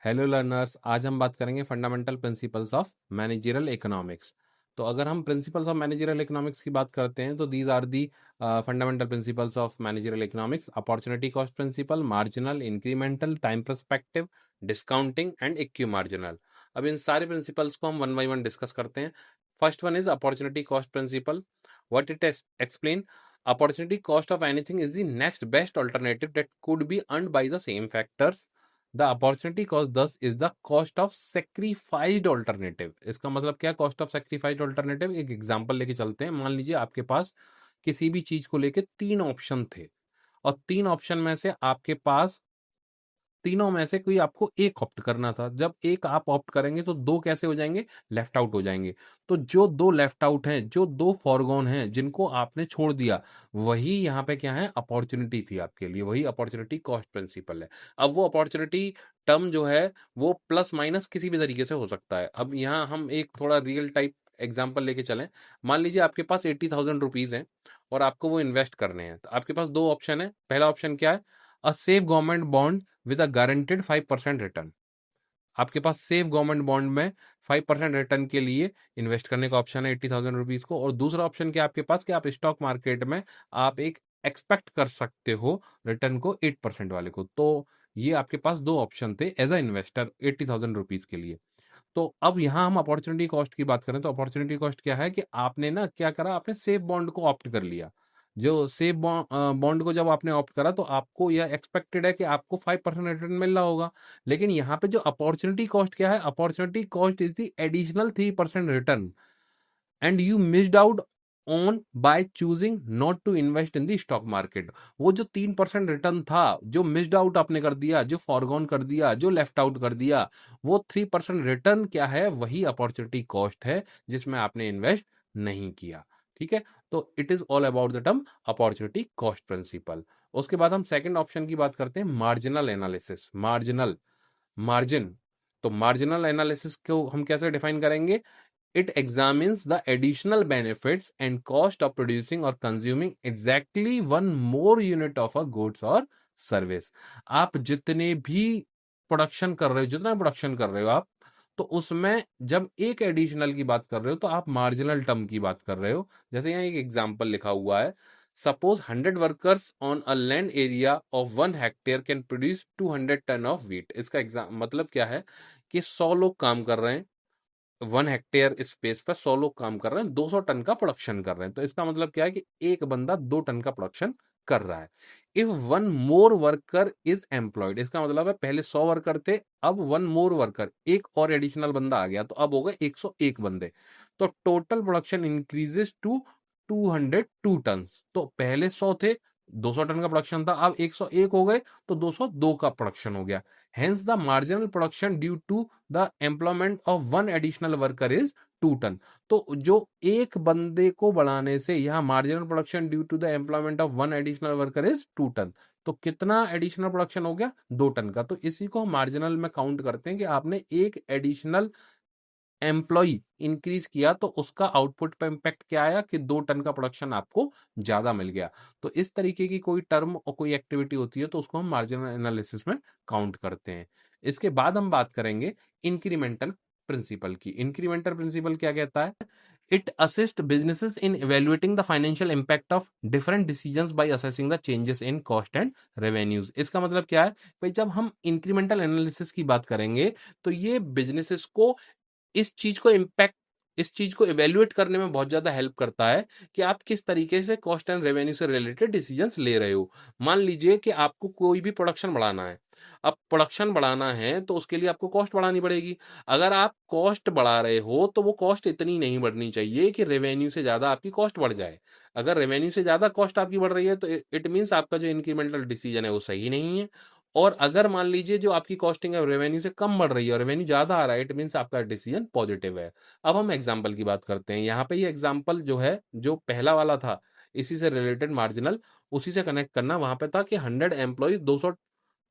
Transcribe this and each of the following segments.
Hello learners, आज हम बात करेंगे fundamental principles of managerial economics. तो अगर हम प्रिंसिपल्स ऑफ मैनेजरियल इकोनॉमिक्स की बात करते हैं तो these are the fundamental principles of managerial economics: opportunity cost principle, marginal, incremental, time perspective, discounting and equi marginal. अब इन सारे प्रिंसिपल्स को हम वन बाई वन डिस्कस करते हैं। First one is opportunity cost principle. What it explain: opportunity cost of anything is the next best alternative that could be earned by the same factors. The opportunity cost thus is the cost of sacrificed alternative. इसका मतलब क्या? Cost of सेक्रीफाइड alternative. एक example लेके चलते हैं। मान लीजिए आपके पास किसी भी चीज को लेके तीन ऑप्शन थे और तीन ऑप्शन में से आपके पास तीनों में से कोई आपको एक ऑप्ट करना था। जब एक आप ऑप्ट करेंगे तो दो कैसे हो जाएंगे? लेफ्ट आउट हो जाएंगे। तो जो दो लेफ्ट आउट हैं, जो दो फॉरगॉन हैं, जिनको आपने छोड़ दिया, वही यहाँ पे क्या है? अपॉर्चुनिटी थी आपके लिए। वही अपॉर्चुनिटी कॉस्ट प्रिंसिपल है। अब वो अपॉर्चुनिटी टर्म जो है वो प्लस माइनस किसी भी तरीके से हो सकता है। अब यहाँ हम एक थोड़ा रियल टाइप एग्जाम्पल लेके चलें। मान लीजिए आपके पास 80,000 रुपीज हैं और आपको वो इन्वेस्ट करने हैं। तो आपके पास दो ऑप्शन है। पहला ऑप्शन क्या है? A safe government bond with a guaranteed 5% return. आपके पास सेफ गवर्नमेंट बॉन्ड में 5% रिटर्न के लिए इन्वेस्ट करने का ऑप्शन है 80,000 रुपीज को। और दूसरा ऑप्शन क्या आपके पास? कि आप स्टॉक मार्केट में आप एक एक्सपेक्ट कर सकते हो रिटर्न को 8% वाले को। तो ये आपके पास दो ऑप्शन थे एज अ इन्वेस्टर 80,000 रुपीज के लिए। तो अब यहाँ हम अपॉर्चुनिटी कॉस्ट की बात करें तो अपॉर्चुनिटी कॉस्ट क्या है? कि आपने ना क्या करा? आपने सेफ बॉन्ड को ऑप्ट कर लिया। जो सेफ बॉन्ड को जब आपने ऑप्ट करा तो आपको यह एक्सपेक्टेड है कि आपको 5% रिटर्न मिल रहा होगा। लेकिन यहाँ पे जो अपॉर्चुनिटी कॉस्ट क्या है? Opportunity cost is the additional 3% return and you missed out on by choosing not to invest in the stock market. वो जो 3% रिटर्न था, जो मिस्ड आउट आपने कर दिया, जो फॉरगॉन कर दिया, जो लेफ्ट आउट कर दिया, वो 3% रिटर्न क्या है? वही अपॉर्चुनिटी कॉस्ट है जिसमें आपने इन्वेस्ट नहीं किया। ठीक है, तो it is all about the term opportunity cost principle. उसके बाद हम सेकंड ऑप्शन की बात करते हैं, मार्जिनल एनालिसिस। मार्जिन। तो मार्जिनल एनालिसिस को हम कैसे डिफाइन करेंगे? It examines the additional benefits and cost of producing or consuming exactly one more unit of a goods or service. आप जितने भी प्रोडक्शन कर रहे हो, जितना प्रोडक्शन कर रहे हो आप, तो उसमें जब एक एडिशनल की बात कर रहे हो तो आप मार्जिनल टर्म की बात कर रहे हो। जैसे यहाँ एक एग्जांपल लिखा हुआ है, suppose 100 workers on a land area of 1 hectare can produce 200 ton of wheat. इसका मतलब क्या है? कि 100 लोग काम कर रहे हैं 1 हेक्टेयर स्पेस पर, 100 लोग काम कर रहे हैं, 200 टन का प्रोडक्शन कर रहे हैं। तो इसका मतलब क्या है? कि एक बंदा 2 टन का प्रोडक्शन कर रहा है। If one more worker is employed, इसका मतलब है पहले 100 वर्कर थे, अब वन मोर वर्कर, एक और एडिशनल बंदा आ गया, तो अब हो गए 101 बंदे। तो total production increases to 202 ton. तो पहले 100 थे, 200 टन का प्रोडक्शन था, अब 101 हो गए तो 202 का प्रोडक्शन हो गया। Hence the marginal production due to the employment of one additional worker is 2 ton. तो जो एक बंदे को बढ़ाने से यहाँ marginal production due to the employment of one additional worker is 2 ton. तो कितना एडिशनल प्रोडक्शन हो गया? 2 टन का। तो इसी को हम मार्जिनल में काउंट करते हैं कि आपने एक एडिशनल एम्प्लॉय इंक्रीज किया तो उसका आउटपुट पे इम्पैक्ट क्या आया? कि 2 टन का प्रोडक्शन आपको ज्यादा मिल गया। तो इस तरीके की कोई टर्म और कोई एक्टिविटी होती है तो उसको हम मार्जिनल एनालिसिस में काउंट करते हैं। इसके बाद हम बात करेंगे इंक्रीमेंटल प्रिंसिपल की। इंक्रीमेंटल प्रिंसिपल क्या कहता है? It assist businesses in evaluating the financial impact of different decisions bye assessing the changes in cost and revenues. इसका मतलब क्या है भाई? जब हम इंक्रीमेंटल एनालिसिस की बात करेंगे तो ये बिजनेसेस को इस चीज को इवेल्युएट करने में बहुत ज्यादा हेल्प करता है कि आप किस तरीके से कॉस्ट एंड रेवेन्यू से रिलेटेड डिसीजंस ले रहे हो। मान लीजिए कि आपको कोई भी प्रोडक्शन बढ़ाना है। अब प्रोडक्शन बढ़ाना है तो उसके लिए आपको कॉस्ट बढ़ानी पड़ेगी। अगर आप कॉस्ट बढ़ा रहे हो तो वो कॉस्ट इतनी नहीं बढ़नी चाहिए कि रेवेन्यू से ज्यादा आपकी कॉस्ट बढ़ जाए। अगर रेवेन्यू से ज्यादा कॉस्ट आपकी बढ़ रही है तो इट मीन्स आपका जो इंक्रीमेंटल डिसीजन है वो सही नहीं है। और अगर मान लीजिए जो आपकी कॉस्टिंग है रेवेन्यू से कम बढ़ रही है और रेवेन्यू ज्यादा आ रहा है, इट मीन्स आपका डिसीजन पॉजिटिव है। अब हम एग्जाम्पल की बात करते हैं। यहाँ पे ये एग्जाम्पल जो है, जो पहला वाला था, इसी से रिलेटेड मार्जिनल, उसी से कनेक्ट करना। वहां पे था कि 100 एम्प्लॉज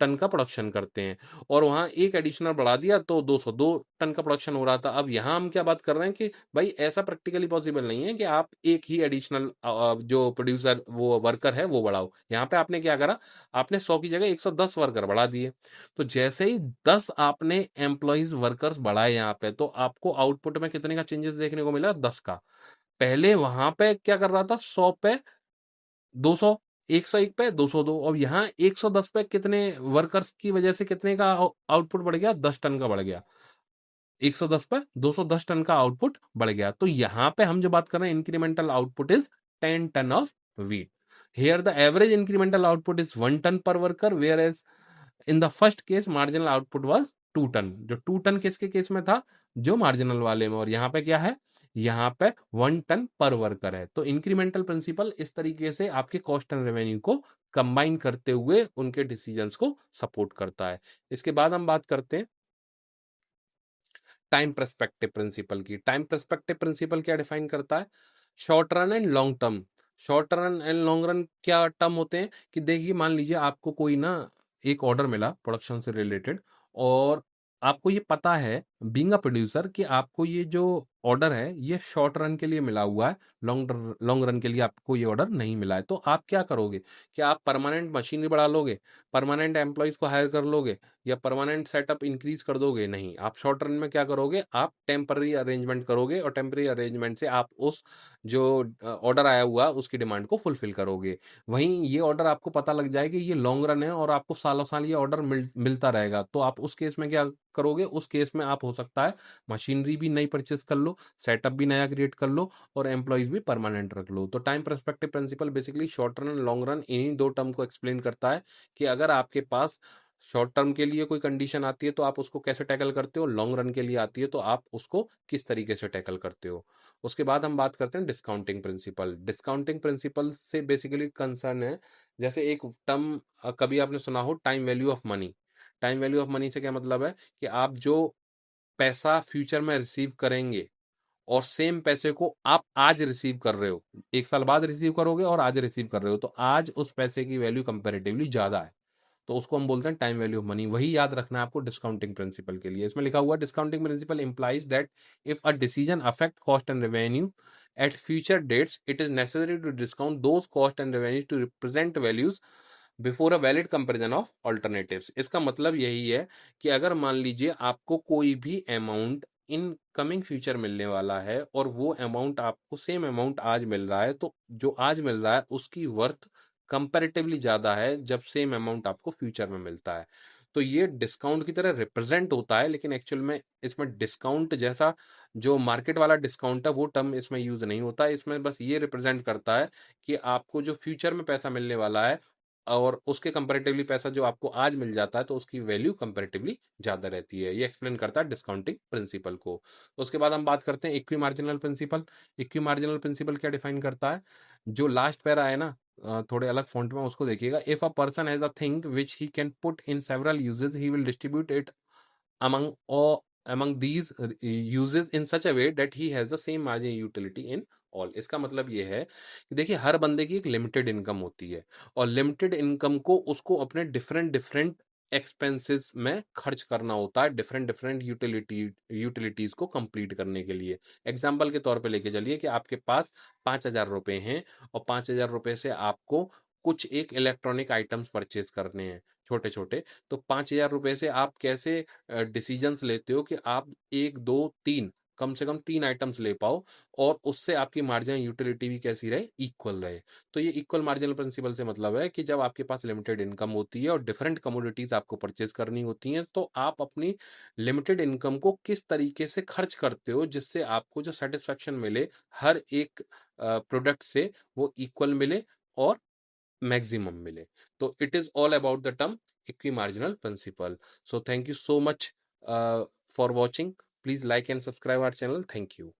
टन का प्रोडक्शन करते हैं और वहाँ एक एडिशनल बढ़ा दिया तो 202 टन का प्रोडक्शन हो रहा था। अब यहाँ हम क्या बात कर रहे हैं कि भाई ऐसा प्रैक्टिकली पॉसिबल नहीं है कि आप एक ही एडिशनल जो प्रोड्यूसर वो वर्कर है वो बढ़ाओ। यहाँ पे आपने क्या करा, आपने 100 की जगह 110 वर्कर बढ़ा दिए। तो जैसे ही 10 आपने एम्प्लॉइज वर्कर्स बढ़ाए यहाँ पे, तो आपको आउटपुट में कितने का चेंजेस देखने को मिला, 10 का। पहले वहां पे क्या कर रहा था, 100 पे 200, 101 पे 202, और यहाँ 110 पे कितने वर्कर्स की वजह से कितने का आउटपुट बढ़ गया, 10 टन का बढ़ गया। 110 पे 210 टन का आउटपुट बढ़ गया। तो यहाँ पे हम जो बात कर रहे हैं, incremental output is 10 ton of wheat. Here the average incremental output is 1 ton per worker, whereas in the first case marginal output was 2 ton. जो 2 टन किसके केस में था, जो मार्जिनल वाले में, और यहाँ पे क्या है, यहाँ पे 1 टन पर वर्कर है। तो इंक्रीमेंटल प्रिंसिपल इस तरीके से आपके कॉस्ट एंड रेवेन्यू को कंबाइन करते हुए उनके डिसीजंस को सपोर्ट करता है। इसके बाद हम बात करते हैं टाइम पर्सपेक्टिव प्रिंसिपल की। टाइम पर्सपेक्टिव प्रिंसिपल क्या डिफाइन करता है, short run and long term. Short run and long run क्या टर्म होते हैं कि देखिए, मान लीजिए आपको कोई ना एक ऑर्डर मिला प्रोडक्शन से रिलेटेड, और आपको ये पता है बीइंग अ प्रोड्यूसर कि आपको ये जो ऑर्डर है ये शॉर्ट रन के लिए मिला हुआ है, लॉन्ग रन के लिए आपको ये ऑर्डर नहीं मिला है। तो आप क्या करोगे, कि आप परमानेंट मशीनरी बढ़ा लोगे, परमानेंट एम्प्लॉयज को हायर कर लोगे, या परमानेंट सेटअप इंक्रीज कर दोगे? नहीं, आप शॉर्ट रन में क्या करोगे, आप टेम्पररी अरेंजमेंट करोगे, और टेम्पररी अरेंजमेंट से आप उस जो ऑर्डर आया हुआ उसकी डिमांड को फुलफिल करोगे। वहीं ये ऑर्डर आपको पता लग जाए कि ये लॉन्ग रन है और आपको सालों साल ये ऑर्डर मिलता रहेगा, तो आप उस केस में क्या करोगे, उस केस में आप हो सकता है मशीनरी भी नई परचेस कर लो, सेटअप भी नया क्रिएट कर लो, और एम्प्लॉयज भी परमानेंट रख लो। तो time perspective principle basically short run long run इन्हीं दो टर्म को एक्सप्लेन करता है कि अगर आपके पास शॉर्ट टर्म के लिए कोई कंडीशन आती है तो आप उसको कैसे टैकल करते हो, लॉन्ग रन के लिए आती है तो आप उसको किस तरीके से टैकल करते हो। उसके बाद हम बात करते हैं डिस्काउंटिंग प्रिंसिपल। डिस्काउंटिंग प्रिंसिपल से बेसिकली कंसर्न है, जैसे एक टर्म कभी आपने सुना हो, time value of money. Time value of money से क्या मतलब है कि आप जो पैसा फ्यूचर में रिसीव करेंगे और सेम पैसे को आप आज रिसीव कर रहे हो, 1 साल बाद रिसीव करोगे और आज रिसीव कर रहे हो, तो आज उस पैसे की वैल्यू कंपेरेटिवली ज्यादा है, तो उसको हम बोलते हैं टाइम वैल्यू ऑफ मनी। वही याद रखना है आपको डिस्काउंटिंग प्रिंसिपल के लिए। इसमें लिखा हुआ है, discounting principle implies that if a decision affect cost and revenue at future dates, it is necessary to discount those cost and revenue to represent values before a valid comparison of alternatives. इसका मतलब यही है कि अगर मान लीजिए आपको कोई भी अमाउंट इन कमिंग फ्यूचर मिलने वाला है और वो अमाउंट आपको सेम अमाउंट आज मिल रहा है, तो जो आज मिल रहा है उसकी वर्थ कंपैरेटिवली ज़्यादा है जब सेम अमाउंट आपको फ्यूचर में मिलता है। तो ये डिस्काउंट की तरह रिप्रेजेंट होता है, लेकिन एक्चुअल में इसमें डिस्काउंट जैसा जो मार्केट वाला डिस्काउंट है वो टर्म इसमें यूज नहीं होता है। इसमें बस ये रिप्रेजेंट करता है कि आपको जो फ्यूचर में पैसा मिलने वाला है और उसके कंपैरेटिवली पैसा जो आपको आज मिल जाता है, तो उसकी वैल्यू कंपैरेटिवली ज़्यादा रहती है। ये एक्सप्लेन करता है डिस्काउंटिंग प्रिंसिपल को। उसके बाद हम बात करते हैं equi marginal principle. Equi marginal principle क्या डिफाइन करता है, जो लास्ट पैरा है ना, थोड़े अलग फॉन्ट में उसको देखिएगा। If a person has a thing which he can put in several uses, he will distribute it among all among these uses in such a way that he has the same margin utility in all। इसका मतलब ये है कि देखिए, हर बंदे की एक limited income होती है, और लिमिटेड इनकम को उसको अपने डिफरेंट डिफरेंट एक्सपेंसेस में खर्च करना होता है, डिफरेंट डिफरेंट यूटिलिटीज को कंप्लीट करने के लिए। एग्जाम्पल के तौर पे लेके चलिए कि आपके पास 5,000 रुपए हैं, और 5,000 रुपए से आपको कुछ एक इलेक्ट्रॉनिक आइटम्स परचेज करने हैं, छोटे छोटे। तो 5,000 रुपए से आप कैसे डिसीजंस लेते हो कि आप एक दो तीन, कम से कम 3 आइटम्स ले पाओ, और उससे आपकी मार्जिनल यूटिलिटी भी कैसी रहे, इक्वल रहे। तो ये इक्वल मार्जिनल प्रिंसिपल से मतलब है कि जब आपके पास लिमिटेड इनकम होती है और डिफरेंट कमोडिटीज आपको परचेज करनी होती हैं, तो आप अपनी लिमिटेड इनकम को किस तरीके से खर्च करते हो जिससे आपको जो सेटिस्फेक्शन मिले हर एक प्रोडक्ट से, वो इक्वल मिले और मैक्सिमम मिले। तो it is all about the term equimarginal principle. So thank you so much for watching. Please like and subscribe our channel. Thank you.